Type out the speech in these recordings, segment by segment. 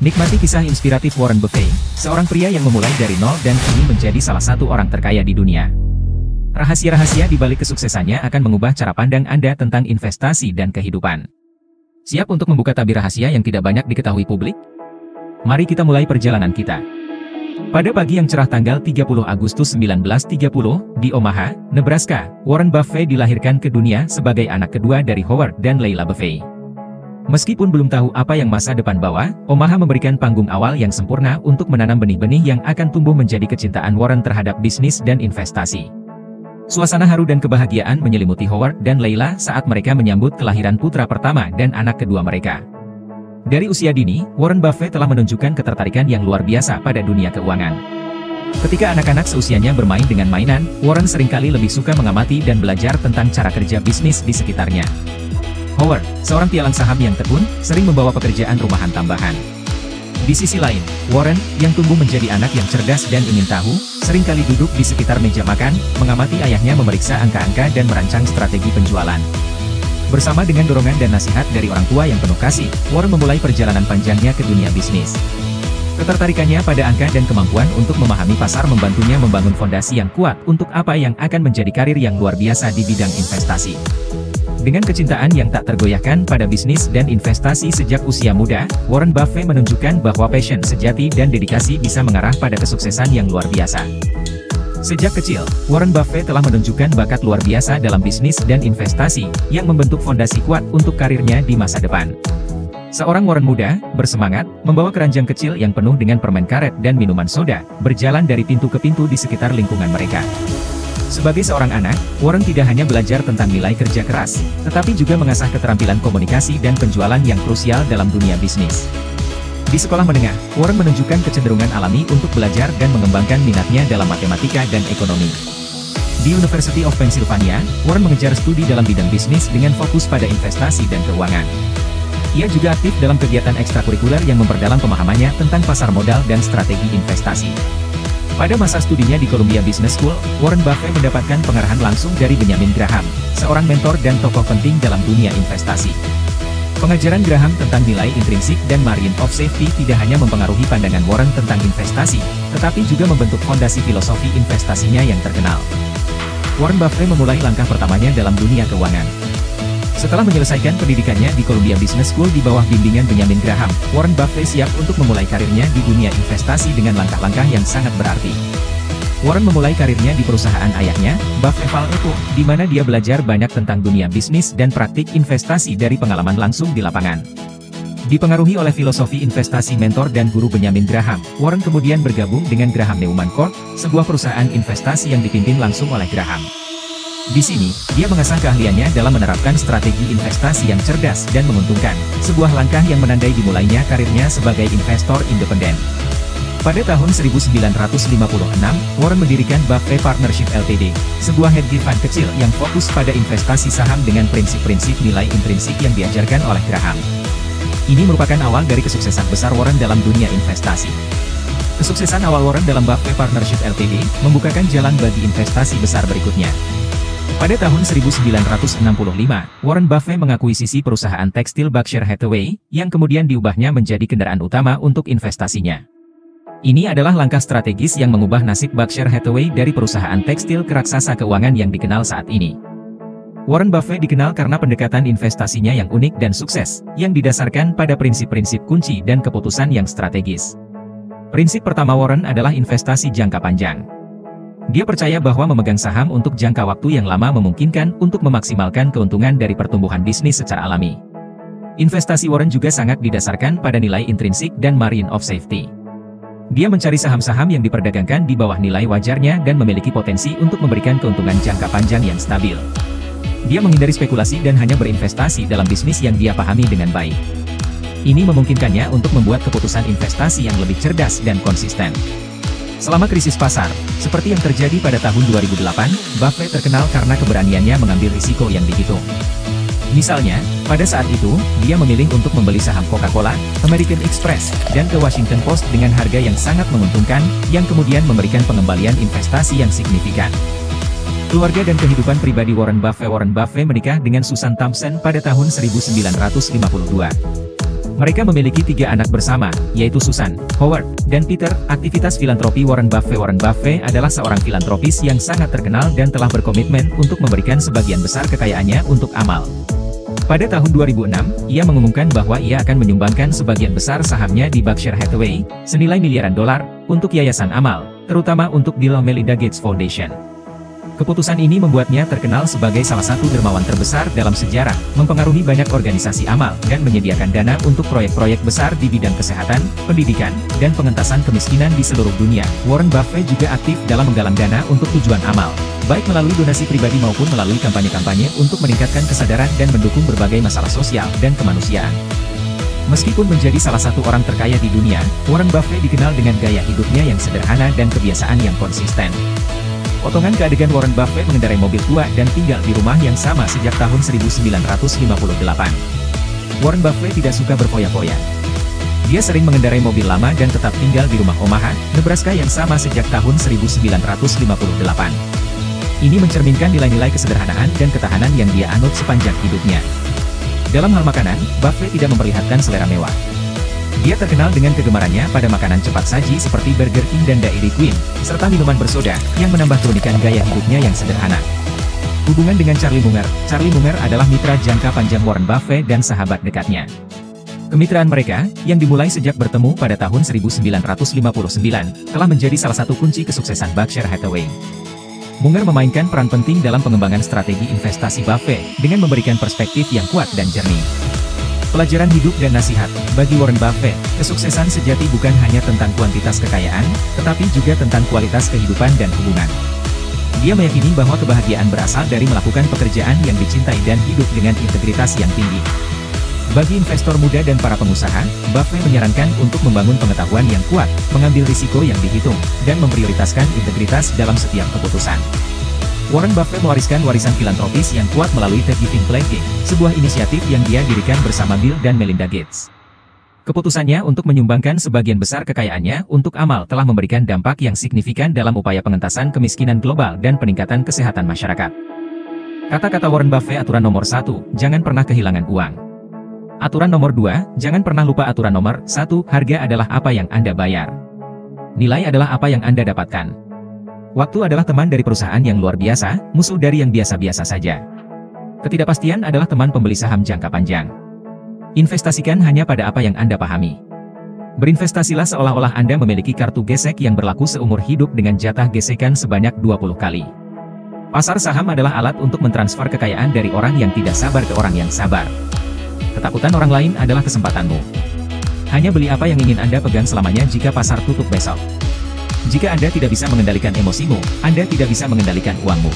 Nikmati kisah inspiratif Warren Buffett, seorang pria yang memulai dari nol dan kini menjadi salah satu orang terkaya di dunia. Rahasia-rahasia di balik kesuksesannya akan mengubah cara pandang Anda tentang investasi dan kehidupan. Siap untuk membuka tabir rahasia yang tidak banyak diketahui publik? Mari kita mulai perjalanan kita. Pada pagi yang cerah tanggal 30 Agustus 1930, di Omaha, Nebraska, Warren Buffett dilahirkan ke dunia sebagai anak kedua dari Howard dan Leila Buffett. Meskipun belum tahu apa yang masa depan bawa, Omaha memberikan panggung awal yang sempurna untuk menanam benih-benih yang akan tumbuh menjadi kecintaan Warren terhadap bisnis dan investasi. Suasana haru dan kebahagiaan menyelimuti Howard dan Leila saat mereka menyambut kelahiran putra pertama dan anak kedua mereka. Dari usia dini, Warren Buffett telah menunjukkan ketertarikan yang luar biasa pada dunia keuangan. Ketika anak-anak seusianya bermain dengan mainan, Warren seringkali lebih suka mengamati dan belajar tentang cara kerja bisnis di sekitarnya. Howard, seorang pialang saham yang tekun, sering membawa pekerjaan rumahan tambahan. Di sisi lain, Warren, yang tumbuh menjadi anak yang cerdas dan ingin tahu, seringkali duduk di sekitar meja makan, mengamati ayahnya memeriksa angka-angka dan merancang strategi penjualan. Bersama dengan dorongan dan nasihat dari orang tua yang penuh kasih, Warren memulai perjalanan panjangnya ke dunia bisnis. Ketertarikannya pada angka dan kemampuan untuk memahami pasar membantunya membangun fondasi yang kuat untuk apa yang akan menjadi karir yang luar biasa di bidang investasi. Dengan kecintaan yang tak tergoyahkan pada bisnis dan investasi sejak usia muda, Warren Buffett menunjukkan bahwa passion sejati dan dedikasi bisa mengarah pada kesuksesan yang luar biasa. Sejak kecil, Warren Buffett telah menunjukkan bakat luar biasa dalam bisnis dan investasi, yang membentuk fondasi kuat untuk karirnya di masa depan. Seorang Warren muda, bersemangat, membawa keranjang kecil yang penuh dengan permen karet dan minuman soda, berjalan dari pintu ke pintu di sekitar lingkungan mereka. Sebagai seorang anak, Warren tidak hanya belajar tentang nilai kerja keras, tetapi juga mengasah keterampilan komunikasi dan penjualan yang krusial dalam dunia bisnis. Di sekolah menengah, Warren menunjukkan kecenderungan alami untuk belajar dan mengembangkan minatnya dalam matematika dan ekonomi. Di University of Pennsylvania, Warren mengejar studi dalam bidang bisnis dengan fokus pada investasi dan keuangan. Ia juga aktif dalam kegiatan ekstrakurikuler yang memperdalam pemahamannya tentang pasar modal dan strategi investasi. Pada masa studinya di Columbia Business School, Warren Buffett mendapatkan pengarahan langsung dari Benjamin Graham, seorang mentor dan tokoh penting dalam dunia investasi. Pengajaran Graham tentang nilai intrinsik dan margin of safety tidak hanya mempengaruhi pandangan Warren tentang investasi, tetapi juga membentuk fondasi filosofi investasinya yang terkenal. Warren Buffett memulai langkah pertamanya dalam dunia keuangan. Setelah menyelesaikan pendidikannya di Columbia Business School di bawah bimbingan Benjamin Graham, Warren Buffett siap untuk memulai karirnya di dunia investasi dengan langkah-langkah yang sangat berarti. Warren memulai karirnya di perusahaan ayahnya, Buffett Eco, di mana dia belajar banyak tentang dunia bisnis dan praktik investasi dari pengalaman langsung di lapangan. Dipengaruhi oleh filosofi investasi mentor dan guru Benjamin Graham, Warren kemudian bergabung dengan Graham Neumann Corp, sebuah perusahaan investasi yang dipimpin langsung oleh Graham. Di sini, dia mengasah keahliannya dalam menerapkan strategi investasi yang cerdas dan menguntungkan, sebuah langkah yang menandai dimulainya karirnya sebagai investor independen. Pada tahun 1956, Warren mendirikan Buffett Partnership Ltd., sebuah hedge fund kecil yang fokus pada investasi saham dengan prinsip-prinsip nilai intrinsik yang diajarkan oleh Graham. Ini merupakan awal dari kesuksesan besar Warren dalam dunia investasi. Kesuksesan awal Warren dalam Buffett Partnership Ltd. membukakan jalan bagi investasi besar berikutnya. Pada tahun 1965, Warren Buffett mengakuisisi perusahaan tekstil Berkshire Hathaway, yang kemudian diubahnya menjadi kendaraan utama untuk investasinya. Ini adalah langkah strategis yang mengubah nasib Berkshire Hathaway dari perusahaan tekstil ke raksasa keuangan yang dikenal saat ini. Warren Buffett dikenal karena pendekatan investasinya yang unik dan sukses, yang didasarkan pada prinsip-prinsip kunci dan keputusan yang strategis. Prinsip pertama Warren adalah investasi jangka panjang. Dia percaya bahwa memegang saham untuk jangka waktu yang lama memungkinkan untuk memaksimalkan keuntungan dari pertumbuhan bisnis secara alami. Investasi Warren juga sangat didasarkan pada nilai intrinsik dan margin of safety. Dia mencari saham-saham yang diperdagangkan di bawah nilai wajarnya dan memiliki potensi untuk memberikan keuntungan jangka panjang yang stabil. Dia menghindari spekulasi dan hanya berinvestasi dalam bisnis yang dia pahami dengan baik. Ini memungkinkannya untuk membuat keputusan investasi yang lebih cerdas dan konsisten. Selama krisis pasar, seperti yang terjadi pada tahun 2008, Buffett terkenal karena keberaniannya mengambil risiko yang dihitung. Misalnya, pada saat itu, dia memilih untuk membeli saham Coca-Cola, American Express, dan The Washington Post dengan harga yang sangat menguntungkan, yang kemudian memberikan pengembalian investasi yang signifikan. Keluarga dan kehidupan pribadi Warren Buffett menikah dengan Susan Thompson pada tahun 1952. Mereka memiliki 3 anak bersama, yaitu Susan, Howard, dan Peter. Aktivitas filantropi Warren Buffett. Warren Buffett adalah seorang filantropis yang sangat terkenal dan telah berkomitmen untuk memberikan sebagian besar kekayaannya untuk amal. Pada tahun 2006, ia mengumumkan bahwa ia akan menyumbangkan sebagian besar sahamnya di Berkshire Hathaway, senilai miliaran dolar, untuk yayasan amal, terutama untuk Bill & Melinda Gates Foundation. Keputusan ini membuatnya terkenal sebagai salah satu dermawan terbesar dalam sejarah, mempengaruhi banyak organisasi amal, dan menyediakan dana untuk proyek-proyek besar di bidang kesehatan, pendidikan, dan pengentasan kemiskinan di seluruh dunia. Warren Buffett juga aktif dalam menggalang dana untuk tujuan amal, baik melalui donasi pribadi maupun melalui kampanye-kampanye untuk meningkatkan kesadaran dan mendukung berbagai masalah sosial dan kemanusiaan. Meskipun menjadi salah satu orang terkaya di dunia, Warren Buffett dikenal dengan gaya hidupnya yang sederhana dan kebiasaan yang konsisten. Potongan ke adegan Warren Buffett mengendarai mobil tua dan tinggal di rumah yang sama sejak tahun 1958. Warren Buffett tidak suka berfoya-foya. Dia sering mengendarai mobil lama dan tetap tinggal di rumah Omaha, Nebraska yang sama sejak tahun 1958. Ini mencerminkan nilai-nilai kesederhanaan dan ketahanan yang dia anut sepanjang hidupnya. Dalam hal makanan, Buffett tidak memperlihatkan selera mewah. Dia terkenal dengan kegemarannya pada makanan cepat saji seperti Burger King dan Dairy Queen, serta minuman bersoda, yang menambah keunikan gaya hidupnya yang sederhana. Hubungan dengan Charlie Munger. Charlie Munger adalah mitra jangka panjang Warren Buffett dan sahabat dekatnya. Kemitraan mereka, yang dimulai sejak bertemu pada tahun 1959, telah menjadi salah satu kunci kesuksesan Berkshire Hathaway. Munger memainkan peran penting dalam pengembangan strategi investasi Buffett, dengan memberikan perspektif yang kuat dan jernih. Pelajaran hidup dan nasihat. Bagi Warren Buffett, kesuksesan sejati bukan hanya tentang kuantitas kekayaan, tetapi juga tentang kualitas kehidupan dan hubungan. Dia meyakini bahwa kebahagiaan berasal dari melakukan pekerjaan yang dicintai dan hidup dengan integritas yang tinggi. Bagi investor muda dan para pengusaha, Buffett menyarankan untuk membangun pengetahuan yang kuat, mengambil risiko yang dihitung, dan memprioritaskan integritas dalam setiap keputusan. Warren Buffett mewariskan warisan filantropis yang kuat melalui The Giving Pledge, sebuah inisiatif yang dia dirikan bersama Bill dan Melinda Gates. Keputusannya untuk menyumbangkan sebagian besar kekayaannya untuk amal telah memberikan dampak yang signifikan dalam upaya pengentasan kemiskinan global dan peningkatan kesehatan masyarakat. Kata-kata Warren Buffett. Aturan nomor 1, jangan pernah kehilangan uang. Aturan nomor 2, jangan pernah lupa. Aturan nomor 1, harga adalah apa yang Anda bayar. Nilai adalah apa yang Anda dapatkan. Waktu adalah teman dari perusahaan yang luar biasa, musuh dari yang biasa-biasa saja. Ketidakpastian adalah teman pembeli saham jangka panjang. Investasikan hanya pada apa yang Anda pahami. Berinvestasilah seolah-olah Anda memiliki kartu gesek yang berlaku seumur hidup dengan jatah gesekan sebanyak 20 kali. Pasar saham adalah alat untuk mentransfer kekayaan dari orang yang tidak sabar ke orang yang sabar. Ketakutan orang lain adalah kesempatanmu. Hanya beli apa yang ingin Anda pegang selamanya jika pasar tutup besok. Jika Anda tidak bisa mengendalikan emosimu, Anda tidak bisa mengendalikan uangmu.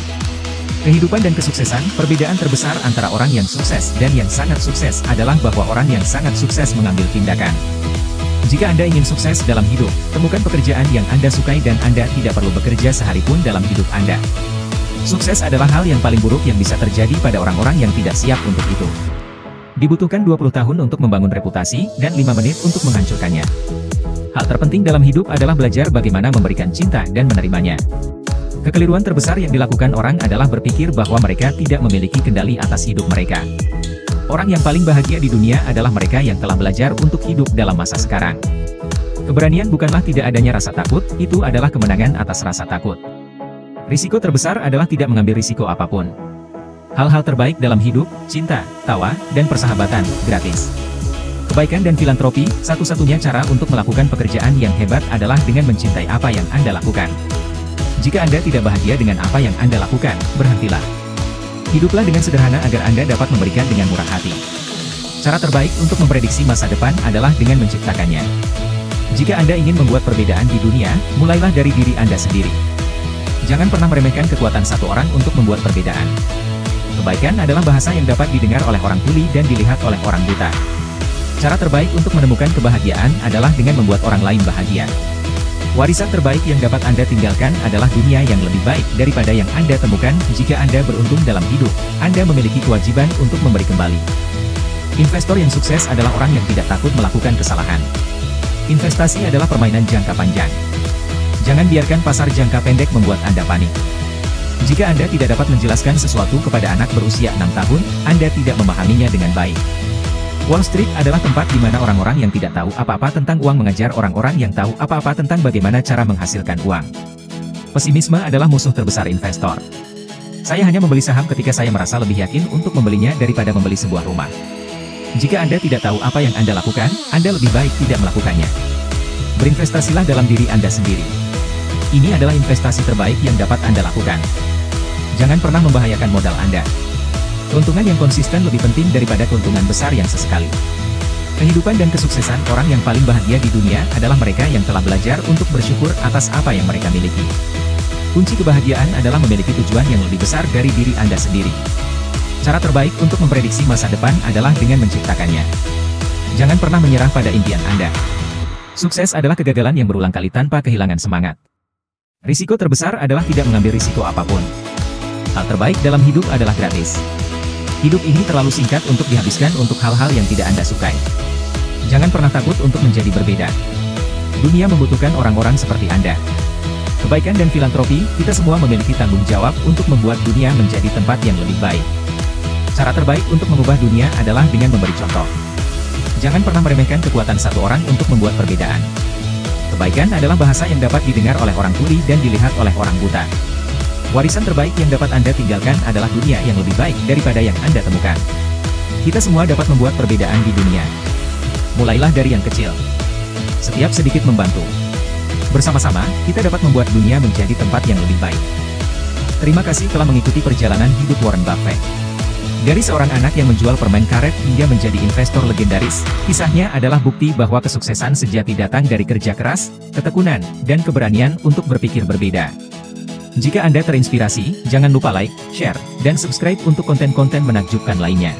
Kehidupan dan kesuksesan, perbedaan terbesar antara orang yang sukses dan yang sangat sukses adalah bahwa orang yang sangat sukses mengambil tindakan. Jika Anda ingin sukses dalam hidup, temukan pekerjaan yang Anda sukai dan Anda tidak perlu bekerja sehari pun dalam hidup Anda. Sukses adalah hal yang paling buruk yang bisa terjadi pada orang-orang yang tidak siap untuk itu. Dibutuhkan 20 tahun untuk membangun reputasi, dan 5 menit untuk menghancurkannya. Hal terpenting dalam hidup adalah belajar bagaimana memberikan cinta dan menerimanya. Kekeliruan terbesar yang dilakukan orang adalah berpikir bahwa mereka tidak memiliki kendali atas hidup mereka. Orang yang paling bahagia di dunia adalah mereka yang telah belajar untuk hidup dalam masa sekarang. Keberanian bukanlah tidak adanya rasa takut, itu adalah kemenangan atas rasa takut. Risiko terbesar adalah tidak mengambil risiko apapun. Hal-hal terbaik dalam hidup, cinta, tawa, dan persahabatan, gratis. Kebaikan dan filantropi, satu-satunya cara untuk melakukan pekerjaan yang hebat adalah dengan mencintai apa yang Anda lakukan. Jika Anda tidak bahagia dengan apa yang Anda lakukan, berhentilah. Hiduplah dengan sederhana agar Anda dapat memberikan dengan murah hati. Cara terbaik untuk memprediksi masa depan adalah dengan menciptakannya. Jika Anda ingin membuat perbedaan di dunia, mulailah dari diri Anda sendiri. Jangan pernah meremehkan kekuatan satu orang untuk membuat perbedaan. Kebaikan adalah bahasa yang dapat didengar oleh orang tuli dan dilihat oleh orang buta. Cara terbaik untuk menemukan kebahagiaan adalah dengan membuat orang lain bahagia. Warisan terbaik yang dapat Anda tinggalkan adalah dunia yang lebih baik daripada yang Anda temukan. Jika Anda beruntung dalam hidup, Anda memiliki kewajiban untuk memberi kembali. Investor yang sukses adalah orang yang tidak takut melakukan kesalahan. Investasi adalah permainan jangka panjang. Jangan biarkan pasar jangka pendek membuat Anda panik. Jika Anda tidak dapat menjelaskan sesuatu kepada anak berusia 6 tahun, Anda tidak memahaminya dengan baik. Wall Street adalah tempat di mana orang-orang yang tidak tahu apa-apa tentang uang mengajar orang-orang yang tahu apa-apa tentang bagaimana cara menghasilkan uang. Pesimisme adalah musuh terbesar investor. Saya hanya membeli saham ketika saya merasa lebih yakin untuk membelinya daripada membeli sebuah rumah. Jika Anda tidak tahu apa yang Anda lakukan, Anda lebih baik tidak melakukannya. Berinvestasilah dalam diri Anda sendiri. Ini adalah investasi terbaik yang dapat Anda lakukan. Jangan pernah membahayakan modal Anda. Keuntungan yang konsisten lebih penting daripada keuntungan besar yang sesekali. Kehidupan dan kesuksesan orang yang paling bahagia di dunia adalah mereka yang telah belajar untuk bersyukur atas apa yang mereka miliki. Kunci kebahagiaan adalah memiliki tujuan yang lebih besar dari diri Anda sendiri. Cara terbaik untuk memprediksi masa depan adalah dengan menciptakannya. Jangan pernah menyerah pada impian Anda. Sukses adalah kegagalan yang berulang kali tanpa kehilangan semangat. Risiko terbesar adalah tidak mengambil risiko apapun. Hal terbaik dalam hidup adalah gratis. Hidup ini terlalu singkat untuk dihabiskan untuk hal-hal yang tidak Anda sukai. Jangan pernah takut untuk menjadi berbeda. Dunia membutuhkan orang-orang seperti Anda. Kebaikan dan filantropi, kita semua memiliki tanggung jawab untuk membuat dunia menjadi tempat yang lebih baik. Cara terbaik untuk mengubah dunia adalah dengan memberi contoh. Jangan pernah meremehkan kekuatan satu orang untuk membuat perbedaan. Kebaikan adalah bahasa yang dapat didengar oleh orang tuli dan dilihat oleh orang buta. Warisan terbaik yang dapat Anda tinggalkan adalah dunia yang lebih baik daripada yang Anda temukan. Kita semua dapat membuat perbedaan di dunia. Mulailah dari yang kecil. Setiap sedikit membantu. Bersama-sama, kita dapat membuat dunia menjadi tempat yang lebih baik. Terima kasih telah mengikuti perjalanan hidup Warren Buffett. Dari seorang anak yang menjual permen karet hingga menjadi investor legendaris, kisahnya adalah bukti bahwa kesuksesan sejati datang dari kerja keras, ketekunan, dan keberanian untuk berpikir berbeda. Jika Anda terinspirasi, jangan lupa like, share, dan subscribe untuk konten-konten menakjubkan lainnya.